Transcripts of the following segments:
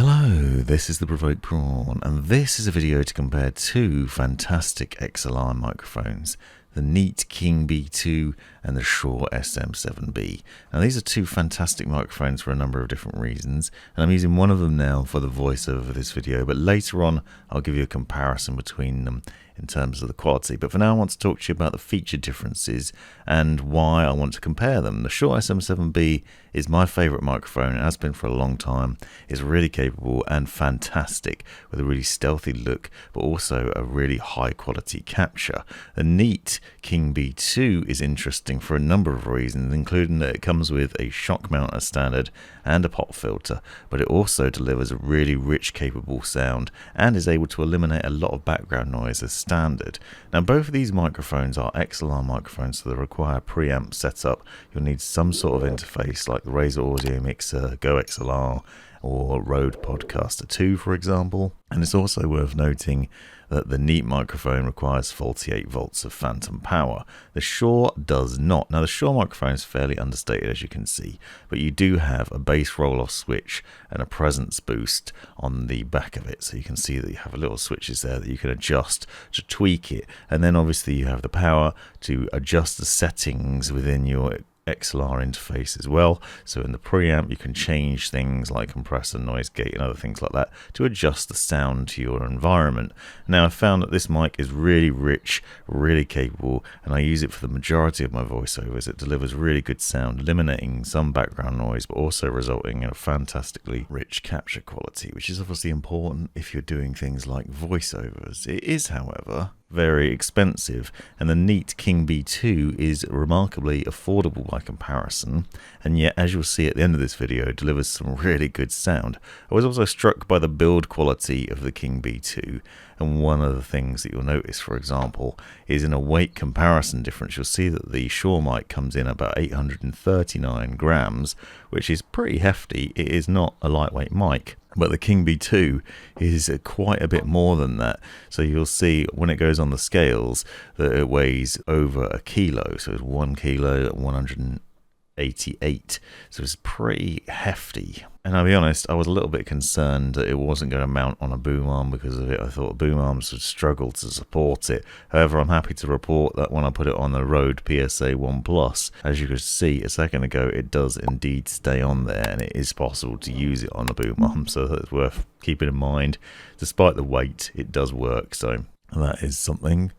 Hello, this is the Provoked Prawn, and this is a video to compare two fantastic XLR microphones, the neat King B2 and the Shure SM7B. Now these are two fantastic microphones for a number of different reasons, and I'm using one of them now for the voiceover for this video, but later on I'll give you a comparison between them in terms of the quality. But for now I want to talk to you about the feature differences and why I want to compare them. The Shure SM7B is my favourite microphone, it has been for a long time. It's really capable and fantastic with a really stealthy look, but also a really high quality capture. The neat King B2 is interesting for a number of reasons, including that it comes with a shock mount as standard and a pop filter, but it also delivers a really rich, capable sound and is able to eliminate a lot of background noise as standard. Now both of these microphones are XLR microphones, so they require preamp setup. You'll need some sort of interface like the Razer Audio Mixer, Go XLR, or Rode Podcaster 2 for example. And it's also worth noting that the neat microphone requires 48 volts of phantom power. The Shure does not. Now the Shure microphone is fairly understated, as you can see, but you do have a bass roll-off switch and a presence boost on the back of it, so you can see that you have little switches there that you can adjust to tweak it, and then obviously you have the power to adjust the settings within your XLR interface as well. So in the preamp you can change things like compressor, noise gate and other things like that to adjust the sound to your environment. Now I found that this mic is really rich, really capable, and I use it for the majority of my voiceovers. It delivers really good sound, eliminating some background noise but also resulting in a fantastically rich capture quality, which is obviously important if you're doing things like voiceovers. It is, however, very expensive, and the neat King B2 is remarkably affordable by comparison, and yet, as you'll see at the end of this video, it delivers some really good sound. I was also struck by the build quality of the King B2, and one of the things that you'll notice, for example, is in a weight comparison difference. You'll see that the Shure mic comes in about 839 grams, which is pretty hefty. It is not a lightweight mic, but the King B2 is quite a bit more than that. So you'll see when it goes on the scales that it weighs over a kilo. So it's 1 kilo, 188. So it's pretty hefty. And I'll be honest, I was a little bit concerned that it wasn't going to mount on a boom arm because of it. I thought boom arms would struggle to support it. However, I'm happy to report that when I put it on the Rode PSA 1 Plus, as you could see a second ago, it does indeed stay on there, and it is possible to use it on a boom arm, so that's worth keeping in mind. Despite the weight, it does work, so that is something,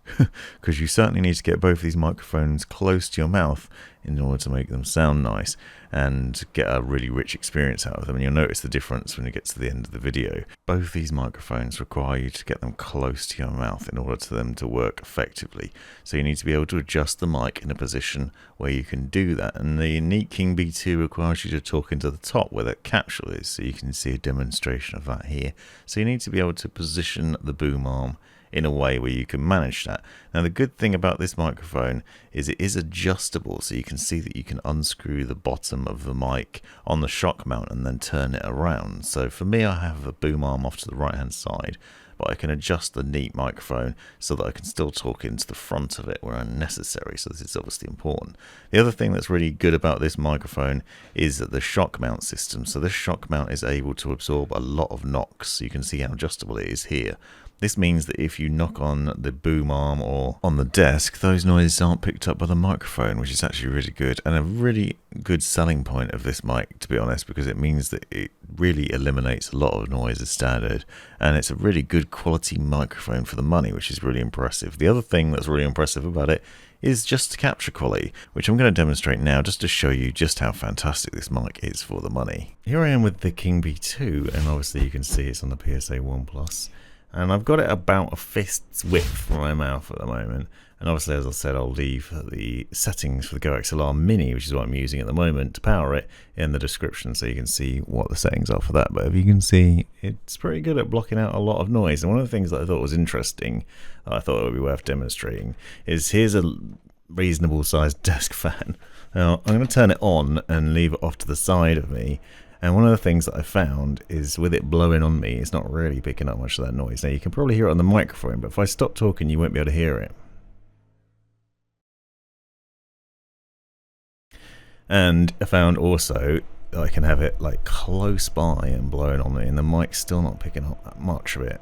because you certainly need to get both these microphones close to your mouth in order to make them sound nice and get a really rich experience out of them. And you'll notice the difference when you get to the end of the video. Both these microphones require you to get them close to your mouth in order for them to work effectively. So you need to be able to adjust the mic in a position where you can do that. And the neat King B2 requires you to talk into the top where that capsule is. So you can see a demonstration of that here. So you need to be able to position the boom arm in a way where you can manage that. Now the good thing about this microphone is it is adjustable, so you can see that you can unscrew the bottom of the mic on the shock mount and then turn it around. So for me, I have the boom arm off to the right hand side, but I can adjust the neat microphone so that I can still talk into the front of it where necessary. So this is obviously important. The other thing that's really good about this microphone is that the shock mount system. So this shock mount is able to absorb a lot of knocks. So you can see how adjustable it is here. This means that if you knock on the boom arm or on the desk, those noises aren't picked up by the microphone, which is actually really good, and a really good selling point of this mic, to be honest, because it means that it really eliminates a lot of noise as standard, and it's a really good quality microphone for the money, which is really impressive. The other thing that's really impressive about it is just the capture quality, which I'm going to demonstrate now just to show you just how fantastic this mic is for the money. Here I am with the King B2, and obviously you can see it's on the PSA 1 Plus. And I've got it about a fist's width from my mouth at the moment. And obviously, as I said, I'll leave the settings for the Go XLR Mini, which is what I'm using at the moment, to power it in the description so you can see what the settings are for that. But if you can see, it's pretty good at blocking out a lot of noise. And one of the things that I thought was interesting, that I thought it would be worth demonstrating, is here's a reasonable sized desk fan. Now, I'm going to turn it on and leave it off to the side of me. And one of the things that I found is with it blowing on me, it's not really picking up much of that noise. Now you can probably hear it on the microphone, but if I stop talking, you won't be able to hear it. And I found also I can have it like close by and blowing on me, and the mic's still not picking up that much of it.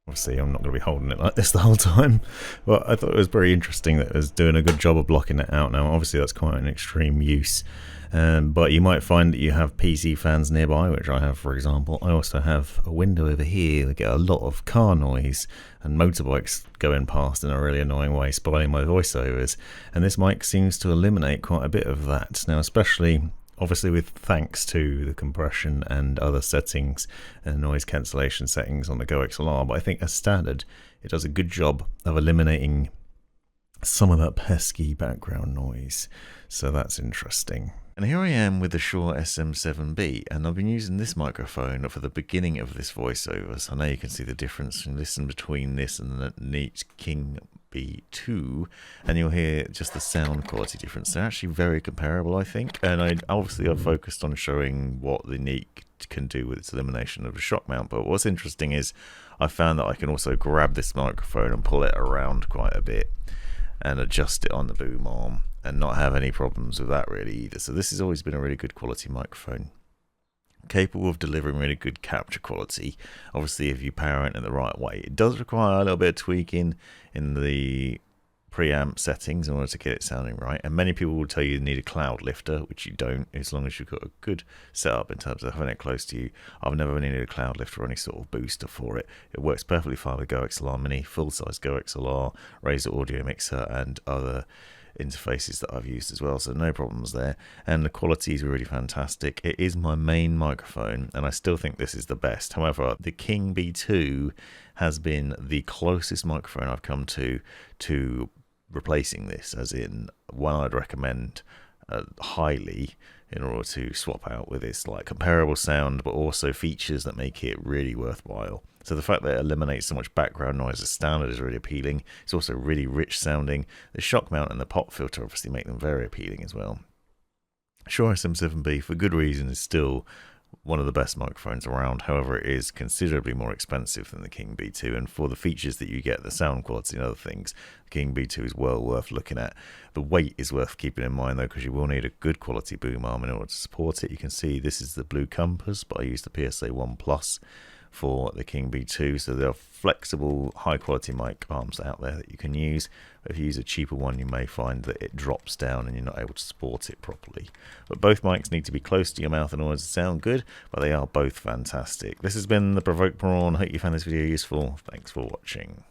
Obviously, I'm not going to be holding it like this the whole time, but I thought it was very interesting that it was doing a good job of blocking it out. Now, obviously, that's quite an extreme use, but you might find that you have PC fans nearby, which I have, for example. I also have a window over here that get a lot of car noise and motorbikes going past in a really annoying way, spoiling my voiceovers, and this mic seems to eliminate quite a bit of that. Now, especially obviously with thanks to the compression and other settings and noise cancellation settings on the Go XLR, but I think as standard it does a good job of eliminating some of that pesky background noise, so that's interesting. And here I am with the Shure SM7B, and I've been using this microphone for the beginning of this voiceover, so now you can see the difference and listen between this and the neat King B2, and you'll hear just the sound quality difference. They're actually very comparable, I think, and I've focused on showing what the Neat can do with its elimination of a shock mount, but what's interesting is I found that I can also grab this microphone and pull it around quite a bit and adjust it on the boom arm and not have any problems with that really either. So this has always been a really good quality microphone, capable of delivering really good capture quality. Obviously, if you power it in the right way, it does require a little bit of tweaking in the preamp settings in order to get it sounding right, and many people will tell you need a cloud lifter, which you don't, as long as you've got a good setup in terms of having it close to you. I've never needed a cloud lifter or any sort of booster for it. It works perfectly fine with Go XLR Mini, full-size Go XLR, Razer audio mixer, and other interfaces that I've used as well, so no problems there, and the quality is really fantastic. It is my main microphone and I still think this is the best. However, the King B2 has been the closest microphone I've come to replacing this, as in one I'd recommend highly in order to swap out with its like comparable sound but also features that make it really worthwhile. So the fact that it eliminates so much background noise as standard is really appealing. It's also really rich sounding. The shock mount and the pop filter obviously make them very appealing as well. Shure SM7B, for good reason, is still one of the best microphones around. However, it is considerably more expensive than the King B2, and for the features that you get, the sound quality and other things, the King B2 is well worth looking at. The weight is worth keeping in mind though, because you will need a good quality boom arm in order to support it. You can see this is the blue compass, but I used the PSA 1 Plus for the King B2, so there are flexible high quality mic arms out there that you can use. If you use a cheaper one, you may find that it drops down and you're not able to support it properly. But both mics need to be close to your mouth in order to sound good, but they are both fantastic. This has been the Provoked Prawn. Hope you found this video useful. Thanks for watching.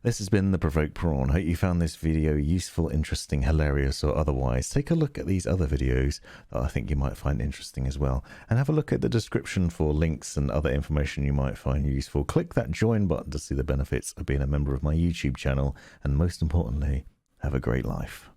This has been the Provoked Prawn. Hope you found this video useful, interesting, hilarious, or otherwise. Take a look at these other videos that I think you might find interesting as well. And have a look at the description for links and other information you might find useful. Click that join button to see the benefits of being a member of my YouTube channel. And most importantly, have a great life.